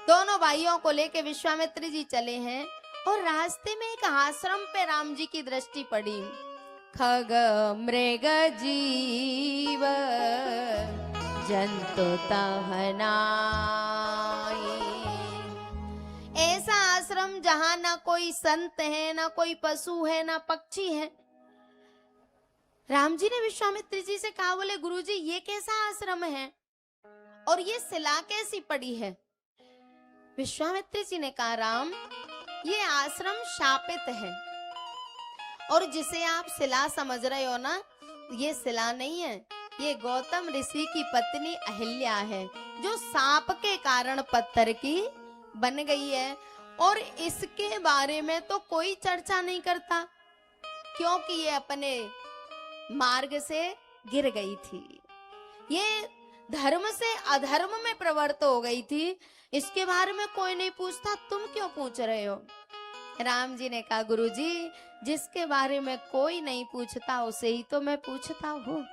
दोनों भाइयों को लेके विश्वामित्र जी चले हैं और रास्ते में एक आश्रम पे राम जी की दृष्टि पड़ी। खग मृग जीव जंतु तहनाई, ऐसा आश्रम जहां ना कोई संत है, ना कोई पशु है, ना पक्षी है। राम जी ने विश्वामित्र जी से कहा, बोले गुरुजी ये कैसा आश्रम है और ये शिला कैसी पड़ी है? विश्वामित्र जी ने कहा, राम ये आश्रम शापित है और जिसे आप शिला समझ रहे हो ना, ये शिला नहीं है, ये गौतम ऋषि की पत्नी अहिल्या है जो सांप के कारण पत्थर की बन गई है। और इसके बारे में तो कोई चर्चा नहीं करता क्योंकि ये अपने मार्ग से गिर गई थी, ये धर्म से अधर्म में प्रवृत्त हो गई थी, इसके बारे में कोई नहीं पूछता, तुम क्यों पूछ रहे हो? राम जी ने कहा, गुरुजी जिसके बारे में कोई नहीं पूछता उसे ही तो मैं पूछता हूँ,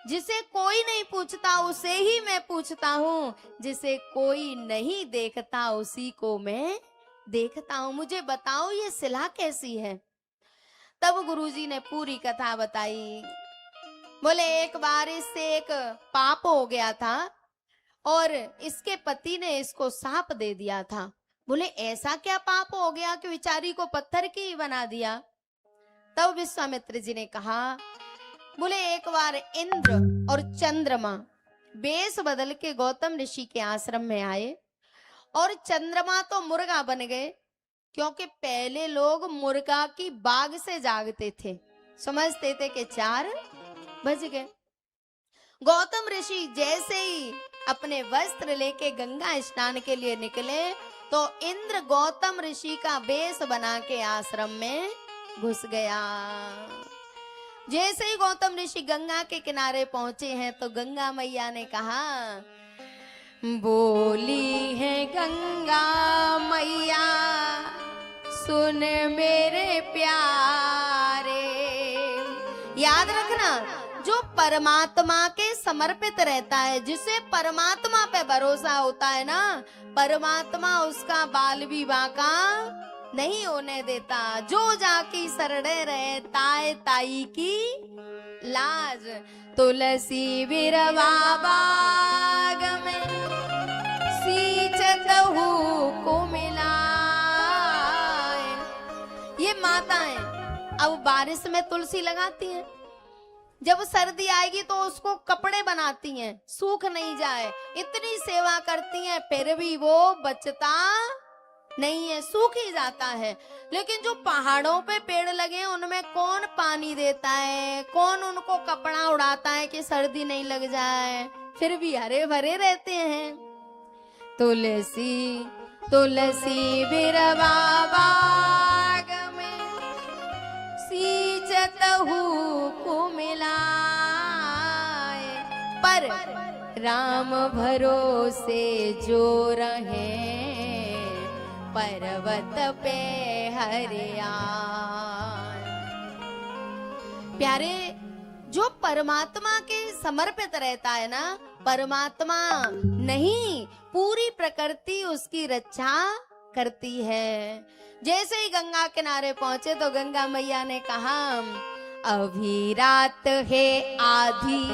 जिसे कोई नहीं पूछता उसे ही मैं पूछता हूँ, जिसे कोई नहीं देखता उसी को मैं देखता हूँ। मुझे बताओ ये शिला कैसी है? तब गुरुजी ने पूरी कथा बताई। बोले एक बार इससे एक पाप हो गया था और इसके पति ने इसको साप दे दिया था। बोले ऐसा क्या पाप हो गया कि बेचारी को पत्थर की बना दिया? तब विश्वामित्र जी ने कहा, बोले एक बार इंद्र और चंद्रमा वेश बदल के गौतम ऋषि के आश्रम में आए और चंद्रमा तो मुर्गा बन गए क्योंकि पहले लोग मुर्गा की बाग से जागते थे, समझते थे कि 4 बज गए। गौतम ऋषि जैसे ही अपने वस्त्र लेके गंगा स्नान के लिए निकले तो इंद्र गौतम ऋषि का वेश बना के आश्रम में घुस गया। जैसे ही गौतम ऋषि गंगा के किनारे पहुंचे हैं तो गंगा मैया ने कहा, बोली है गंगा मैया सुन मेरे प्यारे। याद रखना, जो परमात्मा के समर्पित रहता है, जिसे परमात्मा पे भरोसा होता है ना, परमात्मा उसका बाल भी बांका नहीं होने देता। जो जाकी सरड़े रहे ताए ताई की लाज, तुलसी बिरवा बाग में सींचत हूँ को मिलाए। ये माताएं अब बारिश में तुलसी लगाती हैं, जब सर्दी आएगी तो उसको कपड़े बनाती हैं सूख नहीं जाए, इतनी सेवा करती हैं, फिर भी वो बचता नहीं है, सूख ही जाता है। लेकिन जो पहाड़ों पे पेड़ लगे उनमें कौन पानी देता है, कौन उनको कपड़ा उड़ाता है कि सर्दी नहीं लग जाए, फिर भी हरे भरे रहते हैं। तुलसी तुलसी बिरवा बाग में सींचत हूँ को मिलाए, पर राम भरोसे जो रहे पर्वत पे हरियाण। प्यारे, जो परमात्मा के समर्पित रहता है ना, परमात्मा नहीं पूरी प्रकृति उसकी रक्षा करती है। जैसे ही गंगा किनारे पहुंचे तो गंगा मैया ने कहा, अभी रात है आधी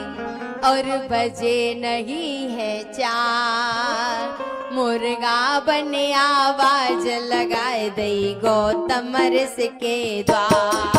और बजे नहीं है 4, मुर्गा बने आवाज लगाए दई गौतम ऋषि के द्वार।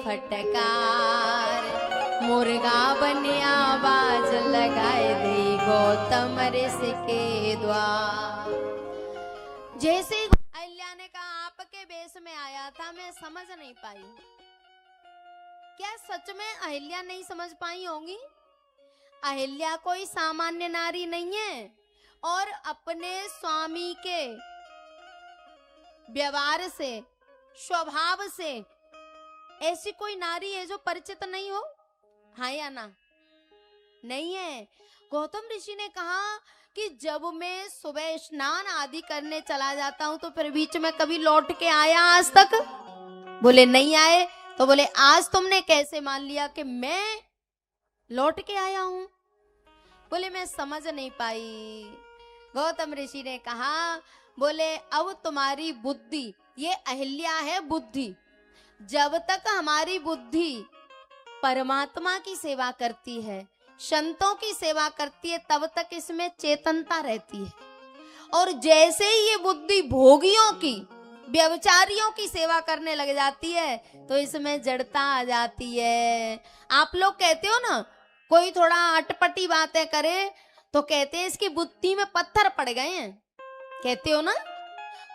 फटकार, मुर्गा बने आवाज लगाए दे गौतम ऋषि के द्वार। जैसे ही अहिल्या ने कहा आपके बेश में आया था, मैं समझ नहीं पाई। क्या सच में अहिल्या नहीं समझ पाई होंगी? अहिल्या कोई सामान्य नारी नहीं है और अपने स्वामी के व्यवहार से, स्वभाव से ऐसी कोई नारी है जो परिचित नहीं हो? हाँ या ना? नहीं है। गौतम ऋषि ने कहा कि जब मैं सुबह स्नान आदि करने चला जाता हूं तो फिर बीच में कभी लौट के आया आज तक? बोले नहीं आए। तो बोले आज तुमने कैसे मान लिया कि मैं लौट के आया हूं? बोले मैं समझ नहीं पाई। गौतम ऋषि ने कहा, बोले अब तुम्हारी बुद्धि, ये अहिल्या है बुद्धि, जब तक हमारी बुद्धि परमात्मा की सेवा करती है, संतों की सेवा करती है, तब तक इसमें चेतनता रहती है। और जैसे ही ये बुद्धि भोगियों की, व्यभिचारियों की सेवा करने लग जाती है तो इसमें जड़ता आ जाती है। आप लोग कहते हो ना, कोई थोड़ा अटपटी बातें करे तो कहते हैं इसकी बुद्धि में पत्थर पड़ गए हैं, कहते हो ना?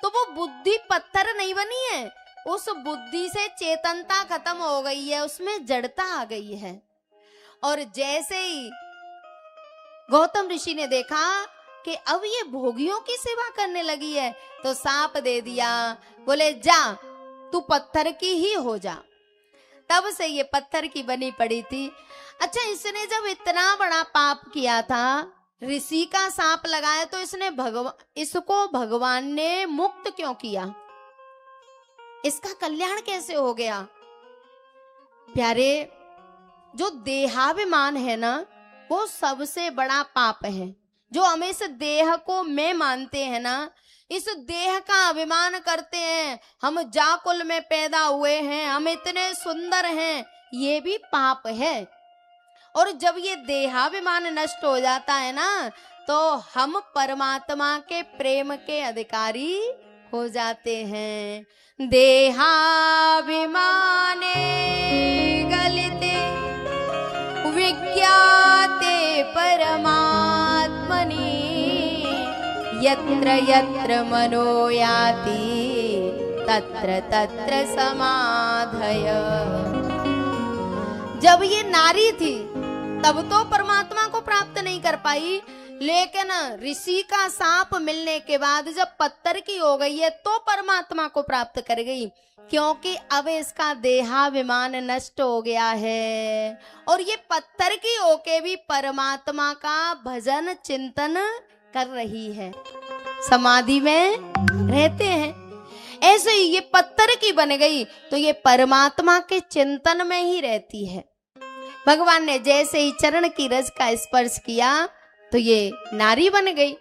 तो वो बुद्धि पत्थर नहीं बनी है, उस बुद्धि से चेतनता खत्म हो गई है, उसमें जड़ता आ गई है। और जैसे ही गौतम ऋषि ने देखा कि अब ये भोगियों की सेवा करने लगी है तो साप दे दिया। बोले जा तू पत्थर की ही हो जा। तब से ये पत्थर की बनी पड़ी थी। अच्छा, इसने जब इतना बड़ा पाप किया था, ऋषि का सांप लगाया, तो इसको भगवान ने मुक्त क्यों किया? इसका कल्याण कैसे हो गया? प्यारे, जो देहाभिमान है ना, वो सबसे बड़ा पाप है। जो हम इस देह को मैं मानते हैं ना, इस देह का अभिमान करते हैं, हम जाकुल में पैदा हुए हैं, हम इतने सुंदर हैं, ये भी पाप है। और जब ये देहाभिमान नष्ट हो जाता है ना, तो हम परमात्मा के प्रेम के अधिकारी हो जाते हैं। देहाभिमाने गलिते विज्ञाते परमात्मनि, यत्र यत्र मनो याति तत्र तत्र समाधय। जब ये नारी थी तब तो परमात्मा को प्राप्त नहीं कर पाई, लेकिन ऋषि का सांप मिलने के बाद जब पत्थर की हो गई है तो परमात्मा को प्राप्त कर गई, क्योंकि अब इसका देहाभिमान नष्ट हो गया है। और ये पत्थर की होके भी परमात्मा का भजन चिंतन कर रही है, समाधि में रहते हैं। ऐसे ही ये पत्थर की बन गई तो ये परमात्मा के चिंतन में ही रहती है। भगवान ने जैसे ही चरण की रज का स्पर्श किया तो ये नारी बन गई।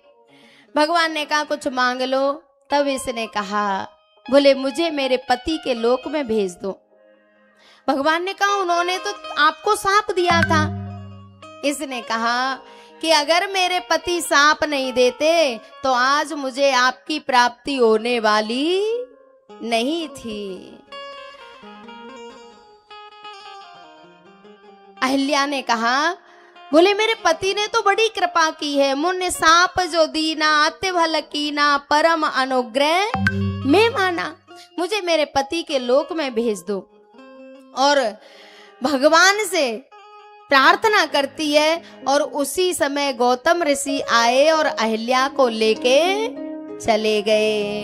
भगवान ने कहा कुछ मांग लो। तब इसने कहा, बोले मुझे मेरे पति के लोक में भेज दो। भगवान ने कहा उन्होंने तो आपको सांप दिया था। इसने कहा कि अगर मेरे पति सांप नहीं देते तो आज मुझे आपकी प्राप्ति होने वाली नहीं थी। अहिल्या ने कहा, बोले मेरे पति ने तो बड़ी कृपा की है, मुन्ने सांप जो दीना अति भल कीना, परम अनुग्रह मैं माना, मुझे मेरे पति के लोक में भेज दो। और भगवान से प्रार्थना करती है। और उसी समय गौतम ऋषि आए और अहिल्या को लेके चले गए।